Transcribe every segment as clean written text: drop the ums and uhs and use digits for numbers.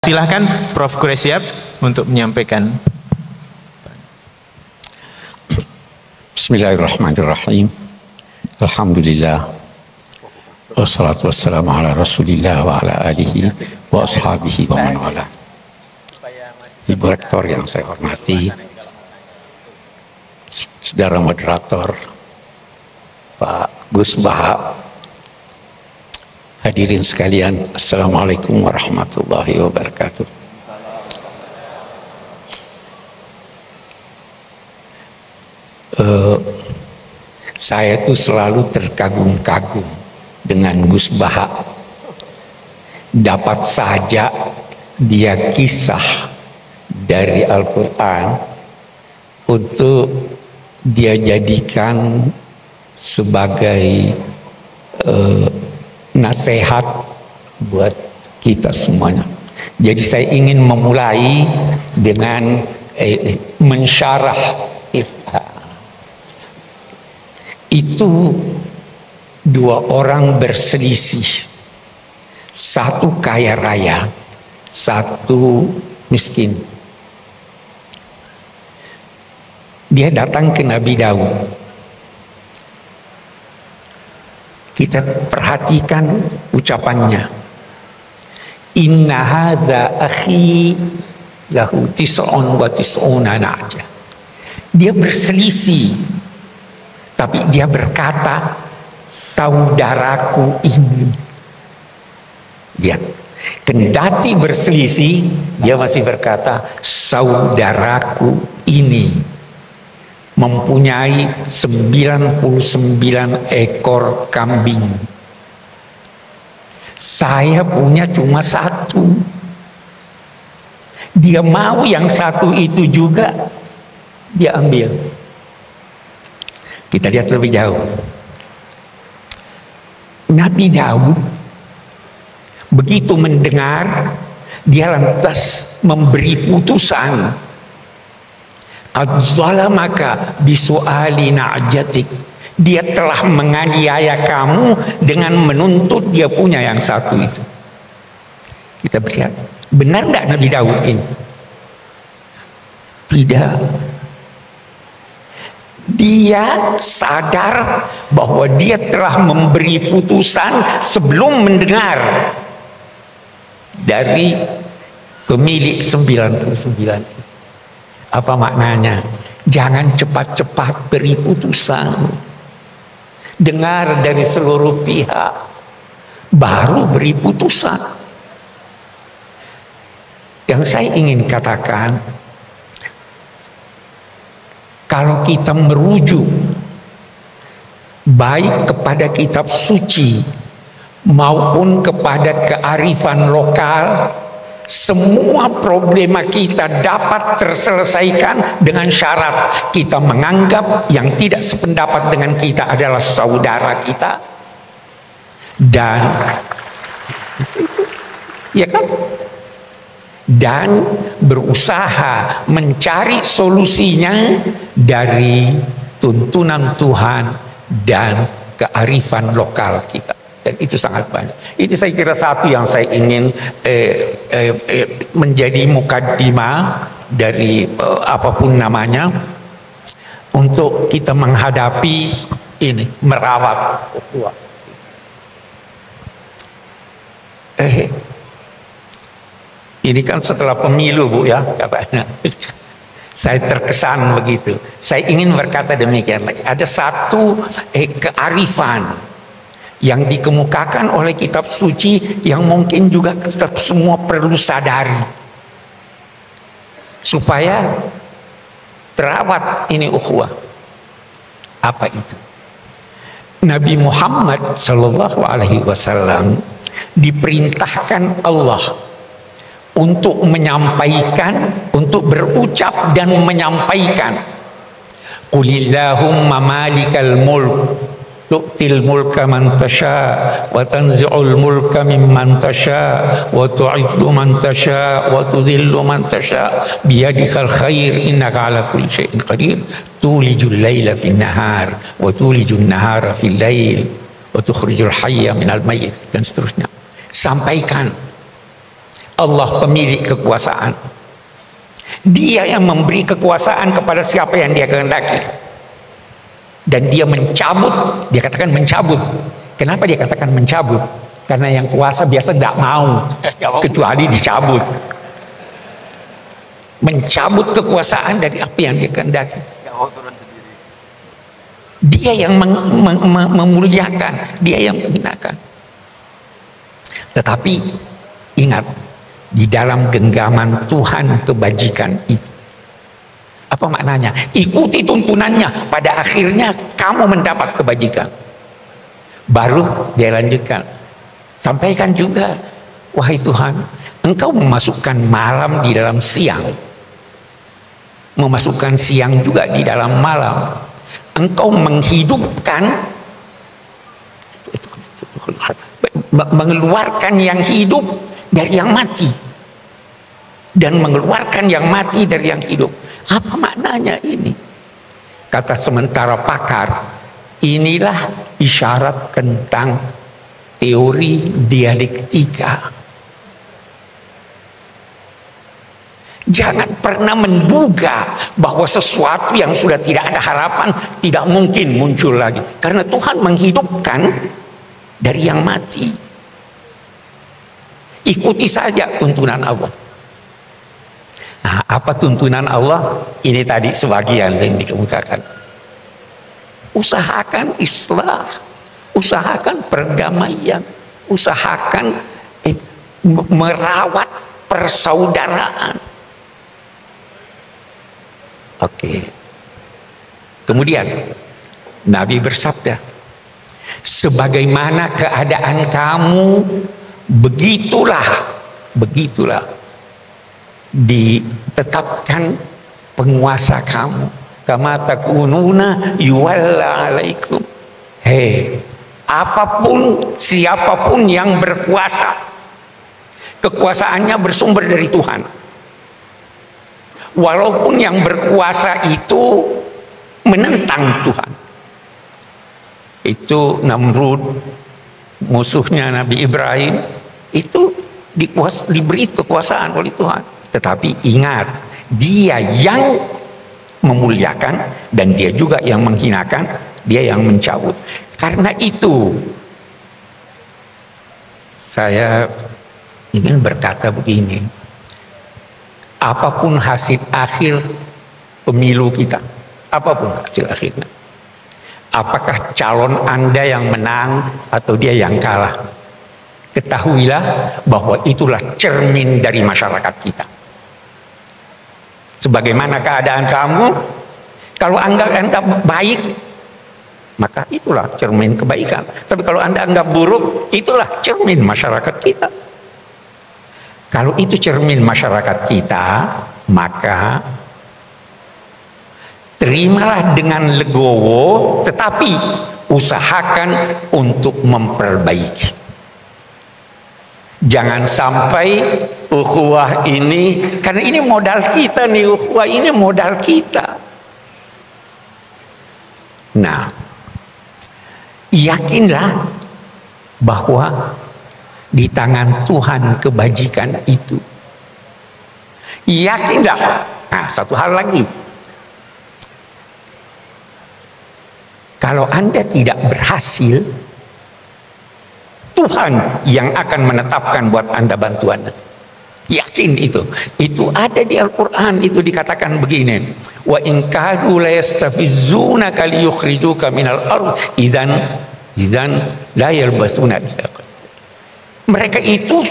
Silahkan Prof. Quraish siap untuk menyampaikan. Bismillahirrahmanirrahim. Alhamdulillah. Wassalatu wassalamu ala Rasulillah wa ala alihi wa ashabihi wa man wala. Ibu Rektor yang saya hormati, saudara moderator, Pak Gus Baha, hadirin sekalian, Assalamualaikum warahmatullahi wabarakatuh. Saya tuh selalu terkagum-kagum dengan Gus Baha. Dapat saja dia kisah dari Al-Quran untuk dia jadikan sebagai nasihat buat kita semuanya. Jadi saya ingin memulai dengan mensyarah itu. Dua orang berselisih, satu kaya raya, satu miskin. Dia datang ke Nabi Daud. Kita perhatikan ucapannya. Inna hadza akhi lahu tis'un wa tis'una na'ja. Dia berselisih, tapi dia berkata, saudaraku ini. Lihat, kendati berselisih, dia masih berkata, saudaraku ini mempunyai 99 ekor kambing. Saya punya cuma satu. Dia mau yang satu itu juga dia ambil. Kita lihat lebih jauh. Nabi Daud begitu mendengar, dia lantas memberi putusan. Qad zalamaka bisu'ali na'jatik. Dia telah menganiaya kamu dengan menuntut dia punya yang satu itu. Kita lihat, benar tidak Nabi Daud ini? Tidak. Dia sadar bahwa dia telah memberi putusan sebelum mendengar dari pemilik 99. Apa maknanya? Jangan cepat-cepat beri putusan. Dengar dari seluruh pihak, baru beri putusan. Yang saya ingin katakan, kalau kita merujuk baik kepada kitab suci maupun kepada kearifan lokal, semua problema kita dapat terselesaikan dengan syarat kita menganggap yang tidak sependapat dengan kita adalah saudara kita, dan ya kan? Dan berusaha mencari solusinya dari tuntunan Tuhan dan kearifan lokal kita. Dan itu sangat banyak. Ini saya kira satu yang saya ingin menjadi mukaddimah dari apapun namanya untuk kita menghadapi ini, merawat ukhuwah. Ini kan setelah pemilu, Bu, ya katanya. Saya terkesan begitu. Saya ingin berkata demikian lagi. Ada satu kearifan yang dikemukakan oleh kitab suci yang mungkin juga kita semua perlu sadari supaya terawat ini ukhuwah. Apa itu? Nabi Muhammad sallallahu alaihi wasallam diperintahkan Allah untuk menyampaikan, untuk berucap dan menyampaikan, Qulillahumma malikal mulk tu'til mulka man tasha wa tanzi'ul mulka mimman tasha wa tu'izzu man tasha wa tudhillu man tasha biyadikal khair innaka ala kulli syai'in qadir tulijul laila fin nahar wa tulijun nahara fil lail wa tukhrijul hayya minal mayyit, dan seterusnya. Sampaikan Allah pemilik kekuasaan. Dia yang memberi kekuasaan kepada siapa yang dia kehendaki. Dan dia mencabut, dia katakan mencabut. Kenapa dia katakan mencabut? Karena yang kuasa biasa tidak mau, kecuali dicabut. Mencabut kekuasaan dari apa yang dia kehendaki. Dia yang memuliakan, dia yang menghinakan. Tetapi ingat, di dalam genggaman Tuhan kebajikan itu, apa maknanya? Ikuti tuntunannya, pada akhirnya kamu mendapat kebajikan. Baru dia lanjutkan, sampaikan juga, wahai Tuhan, Engkau memasukkan malam di dalam siang, memasukkan siang juga di dalam malam. Engkau menghidupkan, mengeluarkan yang hidup dari yang mati, dan mengeluarkan yang mati dari yang hidup. Apa maknanya ini? Kata sementara pakar, inilah isyarat tentang teori dialektika. Jangan pernah menduga bahwa sesuatu yang sudah tidak ada harapan tidak mungkin muncul lagi, karena Tuhan menghidupkan dari yang mati. Ikuti saja tuntunan Allah. Nah, apa tuntunan Allah? Ini tadi sebagian yang dikemukakan. Usahakan islah, usahakan perdamaian, usahakan merawat persaudaraan. Oke. Kemudian Nabi bersabda, sebagaimana keadaan kamu, begitulah ditetapkan penguasa kamu. Kama takununa yuwalla alaikum. Hei, apapun, siapapun yang berkuasa, kekuasaannya bersumber dari Tuhan. Walaupun yang berkuasa itu menentang Tuhan. Itu Namrud, musuhnya Nabi Ibrahim, itu diberi kekuasaan oleh Tuhan. Tetapi ingat, dia yang memuliakan dan dia juga yang menghinakan, dia yang mencabut. Karena itu saya ingin berkata begini, apapun hasil akhir pemilu kita, apapun hasil akhirnya, apakah calon Anda yang menang atau dia yang kalah, ketahuilah bahwa itulah cermin dari masyarakat kita. Sebagaimana keadaan kamu, kalau Anda baik, maka itulah cermin kebaikan. Tapi kalau Anda anggap buruk, itulah cermin masyarakat kita. Kalau itu cermin masyarakat kita, maka terimalah dengan legowo, tetapi usahakan untuk memperbaiki. Jangan sampai ukhuwah ini, karena ini modal kita nih, ukhuwah ini modal kita. Nah, yakinlah bahwa di tangan Tuhan kebajikan itu. Yakinlah. Nah, satu hal lagi, kalau Anda tidak berhasil, Tuhan yang akan menetapkan buat Anda bantuan. Yakin itu. Itu ada di Al-Quran, itu dikatakan begini, wa in kadu la yastafizunaka liyukhrijuka minal ardh idzan la yalbasuna. Mereka itu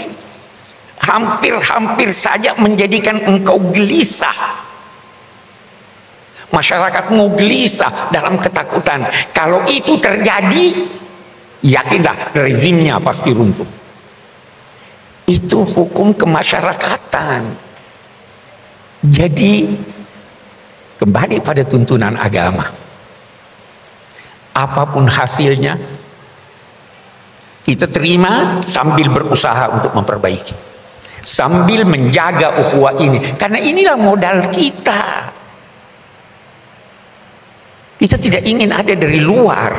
hampir saja menjadikan engkau gelisah. Masyarakatmu gelisah dalam ketakutan. Kalau itu terjadi, yakinlah rezimnya pasti runtuh. Itu hukum kemasyarakatan. Jadi kembali pada tuntunan agama. Apapun hasilnya, kita terima sambil berusaha untuk memperbaiki, sambil menjaga ukhuwah ini, karena inilah modal kita. Kita tidak ingin ada dari luar.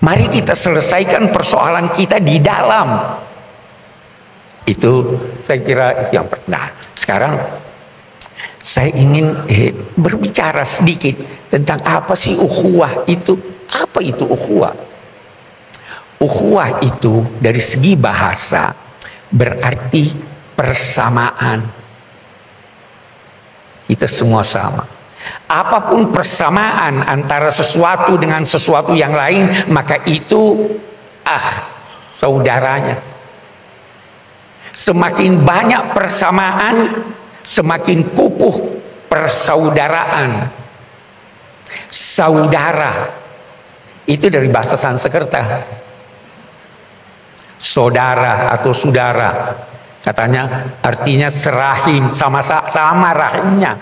Mari kita selesaikan persoalan kita di dalam. Itu saya kira itu yang pertama. Sekarang saya ingin berbicara sedikit tentang apa sih ukhuwah itu. Apa itu ukhuwah? Ukhuwah itu dari segi bahasa berarti persamaan. Kita semua sama. Apapun persamaan antara sesuatu dengan sesuatu yang lain, maka itu saudaranya. Semakin banyak persamaan, semakin kukuh persaudaraan. Saudara itu dari bahasa Sanskerta, saudara atau saudara, katanya artinya serahim, sama-sama rahimnya.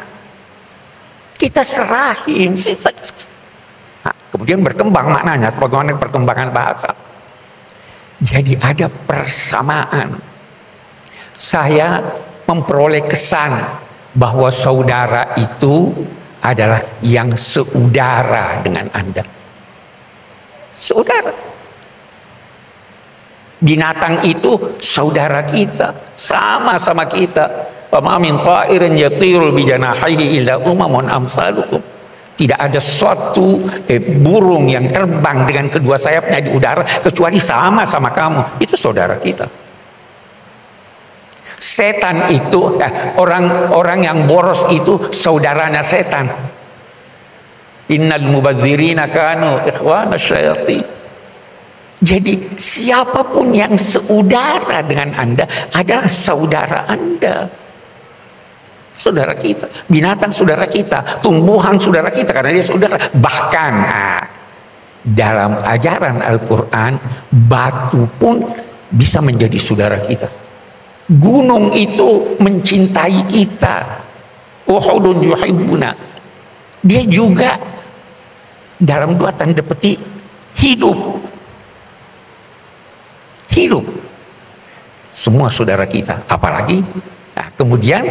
Kita serahim. Kemudian berkembang maknanya sebagaimana perkembangan bahasa. Jadi ada persamaan. Saya memperoleh kesan bahwa saudara itu adalah yang seudara dengan Anda. Saudara. Binatang itu saudara kita, sama-sama kita. Wa min ta'irin yatiru bi janahihi illa umamun amsalukum. Tidak ada suatu burung yang terbang dengan kedua sayapnya di udara kecuali sama-sama kamu. Itu saudara kita. Setan itu, orang yang boros itu saudaranya setan. Innal mubadzirina kanu ikhwana syayatin. Jadi siapapun yang seudara dengan Anda adalah saudara Anda. Saudara kita, binatang saudara kita, tumbuhan saudara kita karena dia saudara. Bahkan dalam ajaran Al-Quran, batu pun bisa menjadi saudara kita. Gunung itu mencintai kita. Uhudun yuhibbuna. Dia juga dalam dua tanda petik hidup. Hidup. Semua saudara kita. Apalagi kemudian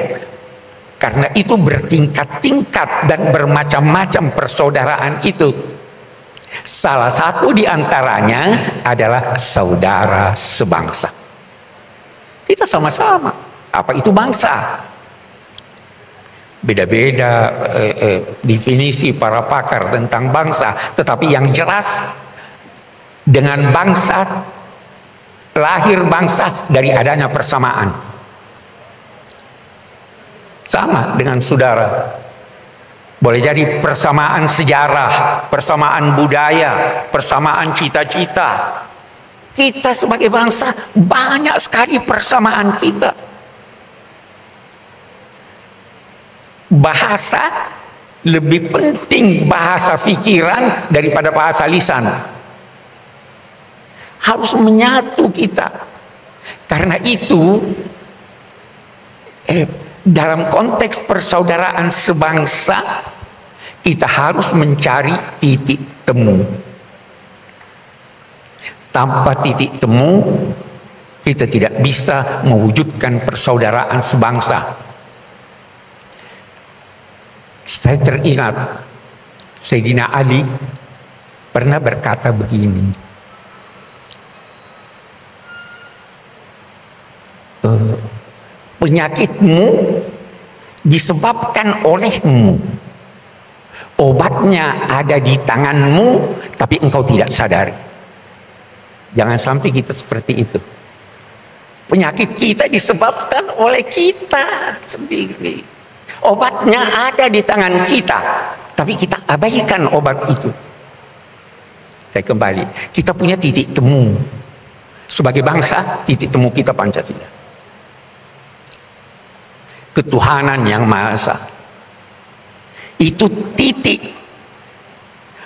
karena itu bertingkat-tingkat dan bermacam-macam persaudaraan itu. Salah satu di antaranya adalah saudara sebangsa. Kita sama-sama. Apa itu bangsa? Beda-beda definisi para pakar tentang bangsa. Tetapi yang jelas, dengan bangsa, lahir bangsa dari adanya persamaan. Sama dengan saudara. Boleh jadi persamaan sejarah, persamaan budaya, persamaan cita-cita. Kita sebagai bangsa banyak sekali persamaan kita. Bahasa lebih penting bahasa pikiran daripada bahasa lisan. Harus menyatu kita. Karena itu dalam konteks persaudaraan sebangsa kita harus mencari titik temu. Tanpa titik temu, kita tidak bisa mewujudkan persaudaraan sebangsa. Saya teringat Sayyidina Ali pernah berkata begini, penyakitmu disebabkan olehmu, obatnya ada di tanganmu, tapi engkau tidak sadari. Jangan sampai kita seperti itu. Penyakit kita disebabkan oleh kita sendiri. Obatnya ada di tangan kita, tapi kita abaikan obat itu. Saya kembali, kita punya titik temu. Sebagai bangsa, titik temu kita Pancasila. Ketuhanan yang Maha Esa. Itu titik.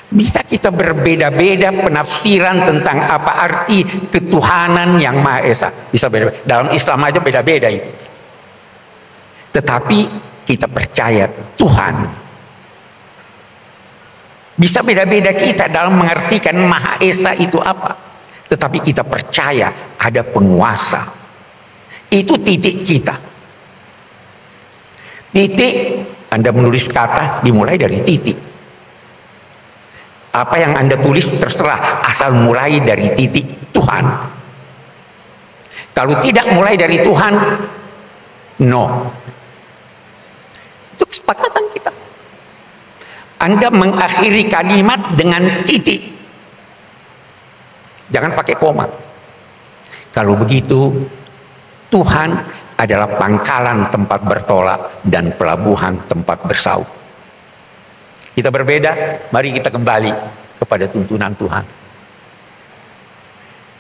Bisa kita berbeda-beda penafsiran tentang apa arti ketuhanan yang Maha Esa. Bisa beda. Dalam Islam aja beda-beda itu. Tetapi kita percaya Tuhan. Bisa beda-beda kita dalam mengartikan Maha Esa itu apa. Tetapi kita percaya ada penguasa. Itu titik kita. Titik, Anda menulis kata dimulai dari titik. Apa yang Anda tulis terserah, asal mulai dari titik Tuhan. Kalau tidak mulai dari Tuhan, no. Itu kesepakatan kita. Anda mengakhiri kalimat dengan titik. Jangan pakai koma. Kalau begitu, Tuhan adalah pangkalan tempat bertolak dan pelabuhan tempat bersau. Kita berbeda, mari kita kembali kepada tuntunan Tuhan.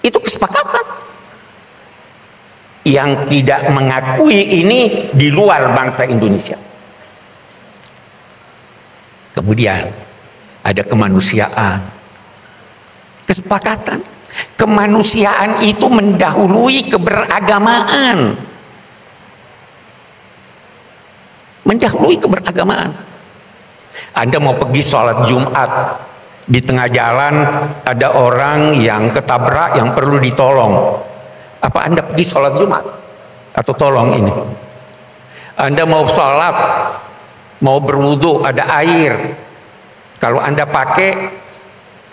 Itu kesepakatan. Yang tidak mengakui ini di luar bangsa Indonesia. Kemudian ada kemanusiaan. Kesepakatan. Kemanusiaan itu mendahului keberagamaan. Mendahului keberagamaan. Anda mau pergi sholat Jumat, di tengah jalan ada orang yang ketabrak yang perlu ditolong. Apa Anda pergi sholat Jumat? Atau tolong ini? Anda mau sholat, mau berwudu, ada air. Kalau Anda pakai,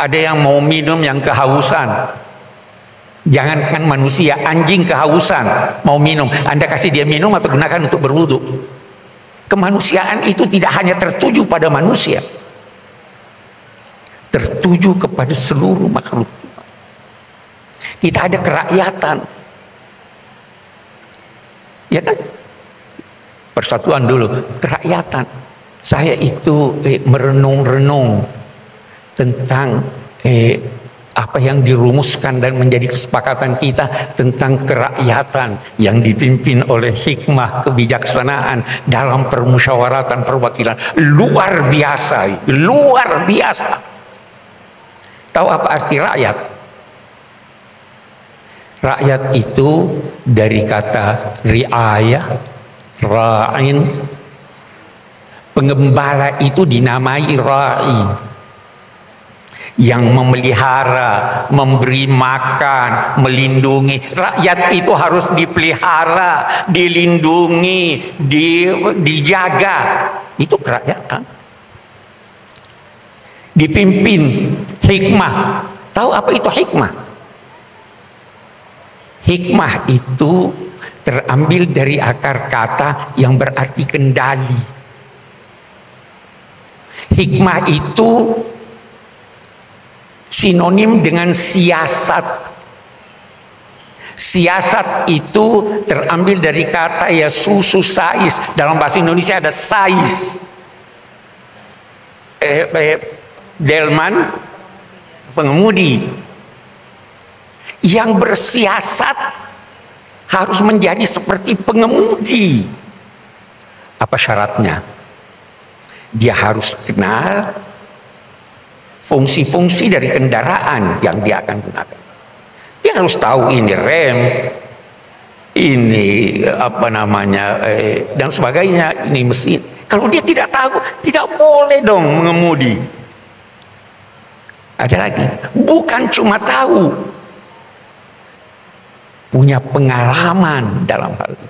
ada yang mau minum yang kehausan. Jangankan manusia, anjing kehausan mau minum, Anda kasih dia minum atau gunakan untuk berwudu. Kemanusiaan itu tidak hanya tertuju pada manusia, tertuju kepada seluruh makhluk. Kita ada kerakyatan, ya kan? Persatuan dulu, kerakyatan. Saya itu merenung-renung tentang apa yang dirumuskan dan menjadi kesepakatan kita tentang kerakyatan yang dipimpin oleh hikmah kebijaksanaan dalam permusyawaratan perwakilan. Luar biasa, luar biasa. Tahu apa arti rakyat? Rakyat itu dari kata riayah, ra'in. Pengembala itu dinamai ra'i, yang memelihara, memberi makan, melindungi. Rakyat itu harus dipelihara, dilindungi, dijaga. Itu kerakyatan. Dipimpin hikmah. Tahu apa itu hikmah? Hikmah itu terambil dari akar kata yang berarti kendali. Hikmah itu sinonim dengan siasat. Siasat itu terambil dari kata ya susu sais. Dalam bahasa Indonesia ada sais. Delman, pengemudi. Yang bersiasat harus menjadi seperti pengemudi. Apa syaratnya? Dia harus kenal fungsi-fungsi dari kendaraan yang dia akan gunakan. Dia harus tahu ini rem, ini apa namanya, dan sebagainya, ini mesin. Kalau dia tidak tahu, tidak boleh dong mengemudi. Ada lagi, bukan cuma tahu, punya pengalaman dalam hal itu.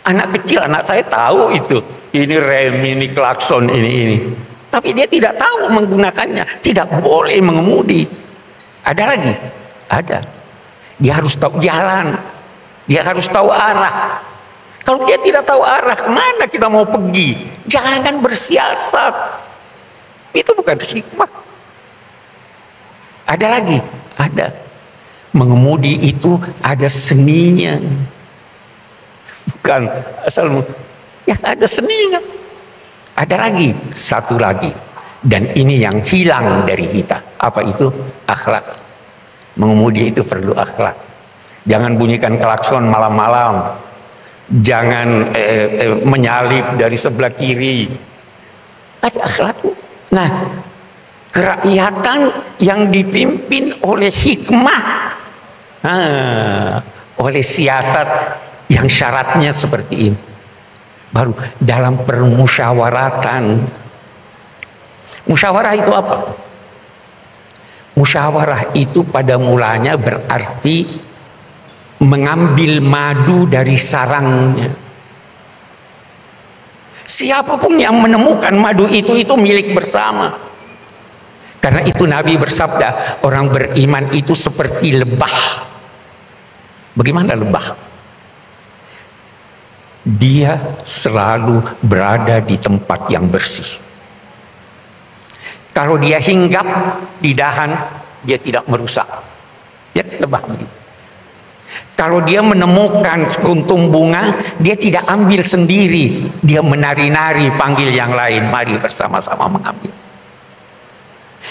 Anak kecil, anak saya tahu itu. Ini rem, ini klakson, ini. Tapi dia tidak tahu menggunakannya. Tidak boleh mengemudi. Ada lagi? Ada. Dia harus tahu jalan. Dia harus tahu arah. Kalau dia tidak tahu arah, kemana kita mau pergi? Jangan bersiasat. Itu bukan hikmah. Ada lagi? Ada. Mengemudi itu ada seninya. Bukan asal, ya ada seninya. Ada lagi, satu lagi, dan ini yang hilang dari kita. Apa itu? Akhlak. Mengemudi itu perlu akhlak. Jangan bunyikan klakson malam-malam. Jangan menyalip dari sebelah kiri. Ada akhlak. Nah, kerakyatan yang dipimpin oleh hikmah, oleh siasat yang syaratnya seperti ini. Baru dalam permusyawaratan. Musyawarah itu apa? Musyawarah itu pada mulanya berarti mengambil madu dari sarangnya. Siapapun yang menemukan madu itu milik bersama. Karena itu Nabi bersabda, orang beriman itu seperti lebah Bagaimana lebah? Dia selalu berada di tempat yang bersih. Kalau dia hinggap di dahan, dia tidak merusak. Ya, lebah begitu. Kalau dia menemukan kuntum bunga, dia tidak ambil sendiri. Dia menari-nari panggil yang lain, mari bersama-sama mengambil.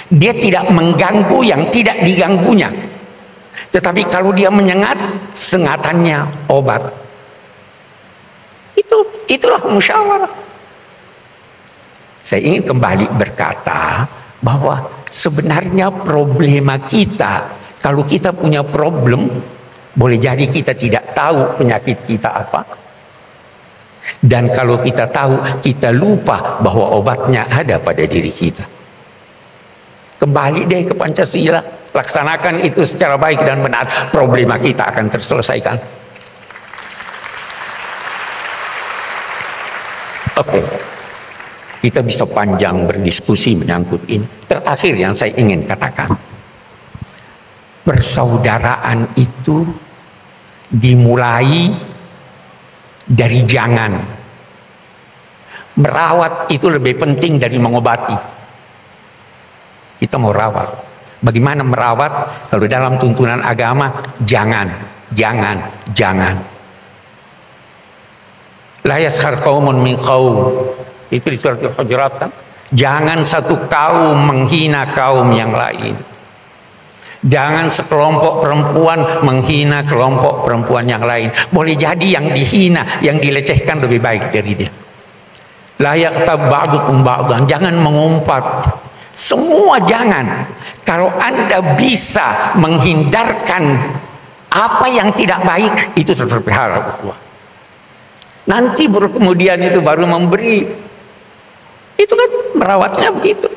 Dia tidak mengganggu yang tidak diganggunya. Tetapi kalau dia menyengat, sengatannya obat. Itulah musyawarah. Saya ingin kembali berkata bahwa sebenarnya problema kita, kalau kita punya problem, boleh jadi kita tidak tahu penyakit kita apa. Dan kalau kita tahu, kita lupa bahwa obatnya ada pada diri kita. Kembali deh ke Pancasila, laksanakan itu secara baik dan benar, problema kita akan terselesaikan. Oke, kita bisa panjang berdiskusi menyangkut ini. Terakhir yang saya ingin katakan, persaudaraan itu dimulai dari jangan. Merawat itu lebih penting dari mengobati. Kita mau rawat. Bagaimana merawat? Kalau dalam tuntunan agama, jangan. La yaskhar qaumun min qaum. Itu di surat Al-Hujurat kan? Jangan satu kaum menghina kaum yang lain. Jangan sekelompok perempuan menghina kelompok perempuan yang lain. Boleh jadi yang dihina, yang dilecehkan lebih baik dari dia. La yaqtab ba'dukum ba'dan. Jangan mengumpat. Semua jangan. Kalau Anda bisa menghindarkan apa yang tidak baik, itu terpelihara. Nanti baru kemudian itu baru memberi. Itu kan merawatnya begitu.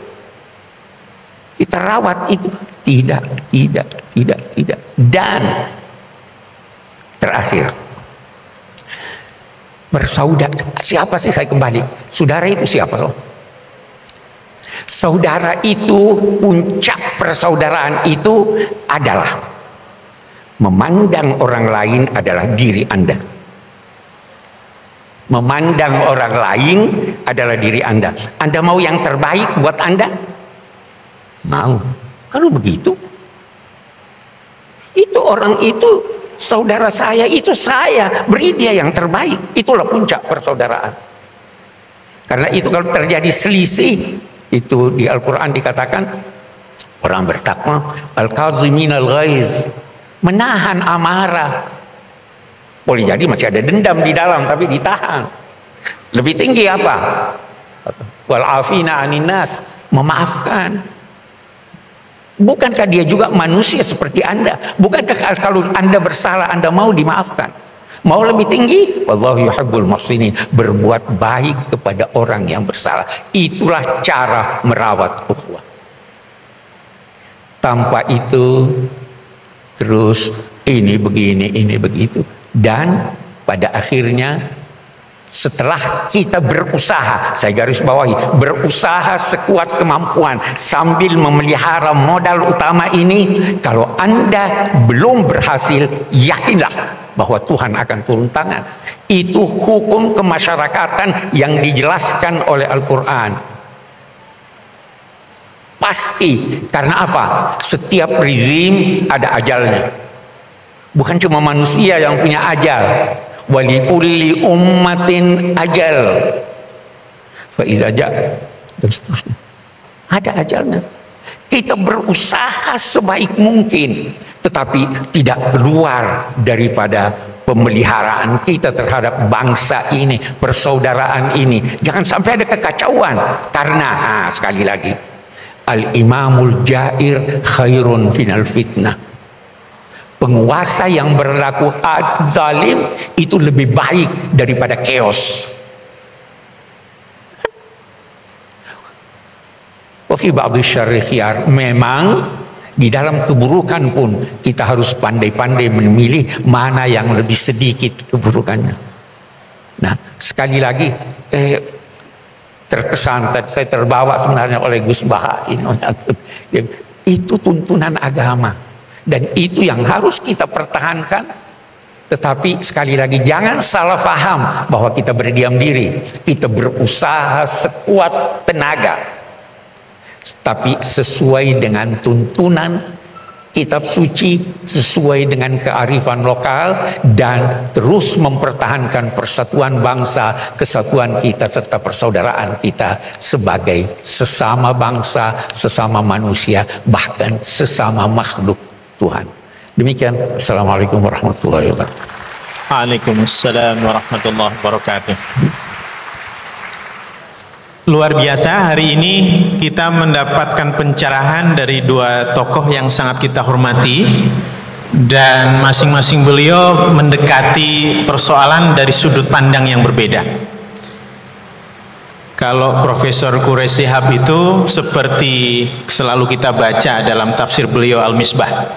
Kita rawat itu. Tidak. Dan terakhir, bersaudara. Siapa sih, saya kembali, saudara itu siapa? Saudara itu, puncak persaudaraan itu adalah memandang orang lain adalah diri Anda. Memandang orang lain adalah diri Anda. Anda mau yang terbaik buat Anda? Mau. Kalau begitu, itu orang itu saudara saya, itu saya, beri dia yang terbaik. Itulah puncak persaudaraan. Karena itu kalau terjadi selisih, itu di Al-Quran dikatakan orang bertakwa, al-kaziminal ghaiz, menahan amarah. Boleh jadi masih ada dendam di dalam, tapi ditahan. Lebih tinggi apa? Wal afina anin nas, memaafkan. Bukankah dia juga manusia seperti Anda? Bukankah kalau Anda bersalah, Anda mau dimaafkan? Mau lebih tinggi? Wallahu yuhibbul muhsinin, berbuat baik kepada orang yang bersalah. Itulah cara merawat ukhuwah. Tanpa itu terus ini begini, ini begitu. Dan pada akhirnya setelah kita berusaha, saya garis bawahi, berusaha sekuat kemampuan sambil memelihara modal utama ini, kalau Anda belum berhasil, yakinlah bahwa Tuhan akan turun tangan. Itu hukum kemasyarakatan yang dijelaskan oleh Al-Quran. Pasti. Karena apa? Setiap rezim ada ajalnya. Bukan cuma manusia yang punya ajal. Wali kulli ummatin ajal. Fa iza ja, dan seterusnya. Ada ajalnya. Kita berusaha sebaik mungkin, tetapi tidak keluar daripada pemeliharaan kita terhadap bangsa ini, persaudaraan ini. Jangan sampai ada kekacauan. Karena sekali lagi, al-imamul jair khairun final fitnah. Penguasa yang berlaku zalim itu lebih baik daripada chaos. Wa fi ba'dhi syarri khiyar. Memang di dalam keburukan pun kita harus pandai-pandai memilih mana yang lebih sedikit keburukannya. Nah, sekali lagi terkesan tadi saya terbawa sebenarnya oleh Gus Baha ini. Itu tuntunan agama. Dan itu yang harus kita pertahankan Tetapi sekali lagi jangan salah paham bahwa kita berdiam diri. Kita berusaha sekuat tenaga. Tapi sesuai dengan tuntunan kitab suci, sesuai dengan kearifan lokal, dan terus mempertahankan persatuan bangsa, kesatuan kita, serta persaudaraan kita sebagai sesama bangsa, sesama manusia, bahkan sesama makhluk Tuhan. Demikian, Assalamualaikum warahmatullahi wabarakatuh. Waalaikumsalam warahmatullahi wabarakatuh. Luar biasa, hari ini kita mendapatkan pencerahan dari dua tokoh yang sangat kita hormati, dan masing-masing beliau mendekati persoalan dari sudut pandang yang berbeda. Kalau Profesor Quraisy Shihab itu seperti selalu kita baca dalam tafsir beliau Al-Misbah.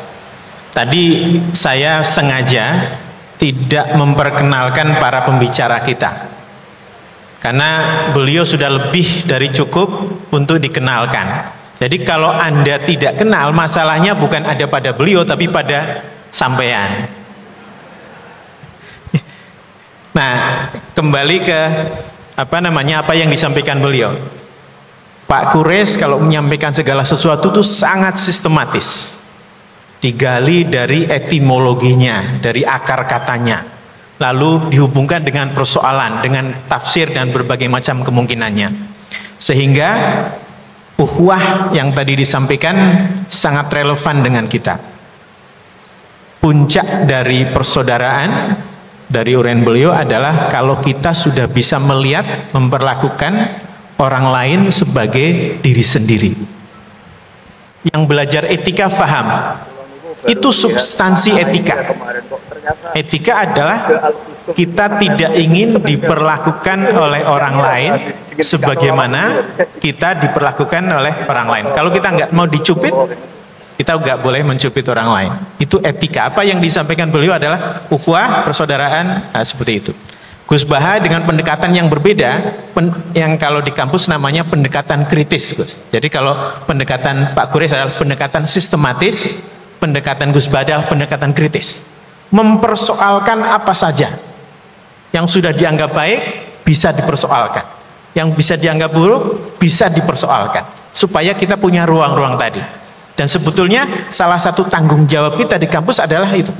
Tadi saya sengaja tidak memperkenalkan para pembicara kita, karena beliau sudah lebih dari cukup untuk dikenalkan. Jadi kalau Anda tidak kenal, masalahnya bukan ada pada beliau, tapi pada sampean. Nah, kembali ke apa yang disampaikan beliau. Pak Quraisy kalau menyampaikan segala sesuatu itu sangat sistematis. Digali dari etimologinya, dari akar katanya, lalu dihubungkan dengan persoalan, dengan tafsir dan berbagai macam kemungkinannya, sehingga ukhuwah yang tadi disampaikan sangat relevan dengan kita. Puncak dari persaudaraan dari uraian beliau adalah kalau kita sudah bisa melihat, memperlakukan orang lain sebagai diri sendiri. Yang belajar etika faham, itu substansi etika. Etika adalah kita tidak ingin diperlakukan oleh orang lain sebagaimana kita diperlakukan oleh orang lain. Kalau kita nggak mau dicubit, kita nggak boleh mencubit orang lain. Itu etika. Apa yang disampaikan beliau adalah ukhuwah, persaudaraan, seperti itu. Gus Baha dengan pendekatan yang berbeda, yang kalau di kampus namanya pendekatan kritis, Gus. Jadi kalau pendekatan Pak Quraisy adalah pendekatan sistematis, pendekatan Gus Baha adalah pendekatan kritis. Mempersoalkan apa saja yang sudah dianggap baik bisa dipersoalkan, yang bisa dianggap buruk bisa dipersoalkan, supaya kita punya ruang-ruang tadi. Dan sebetulnya salah satu tanggung jawab kita di kampus adalah itu,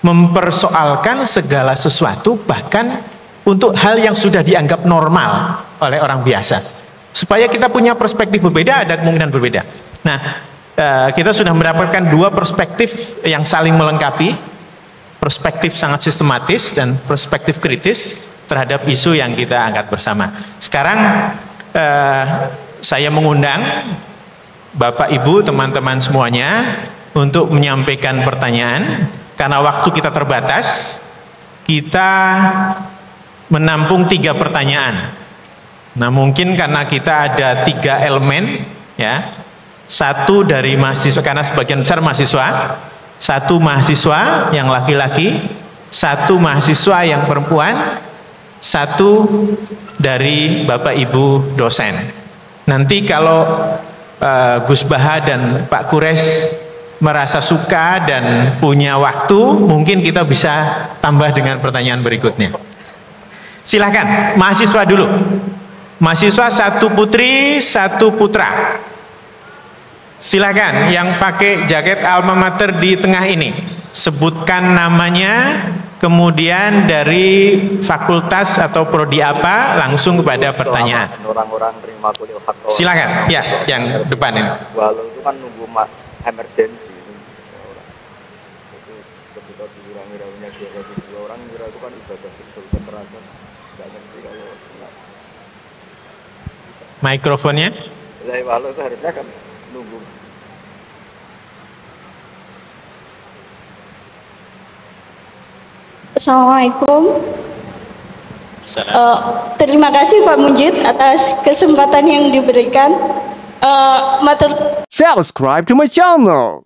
mempersoalkan segala sesuatu, bahkan untuk hal yang sudah dianggap normal oleh orang biasa, supaya kita punya perspektif berbeda, ada kemungkinan berbeda. Nah, kita sudah mendapatkan dua perspektif yang saling melengkapi, perspektif sangat sistematis dan perspektif kritis terhadap isu yang kita angkat bersama. Sekarang saya mengundang Bapak Ibu, teman-teman semuanya untuk menyampaikan pertanyaan. Karena waktu kita terbatas, kita menampung 3 pertanyaan. Nah, mungkin karena kita ada 3 elemen, ya, 1 dari mahasiswa, karena sebagian besar mahasiswa, 1 mahasiswa yang laki-laki, 1 mahasiswa yang perempuan, 1 dari Bapak Ibu dosen. Nanti kalau Gus Baha dan Pak Quraisy merasa suka dan punya waktu, mungkin kita bisa tambah dengan pertanyaan berikutnya. Silahkan, mahasiswa dulu. Mahasiswa 1 putri, 1 putra. Silahkan, yang pakai jaket alma mater di tengah ini, sebutkan namanya, kemudian dari fakultas atau prodi apa, langsung kepada pertanyaan. Silakan, ya, yang depan ini. Walau itu kan nunggu emergensi. Ketika diurangi-uranginya kira 2 orang, kira itu kan ibadah betul kekerasan. Nggak ngerti kalau mikrofonnya. Walau itu harusnya kan nunggu. Assalamualaikum. Terima kasih Pak Mujid atas kesempatan yang diberikan. Subscribe to my channel.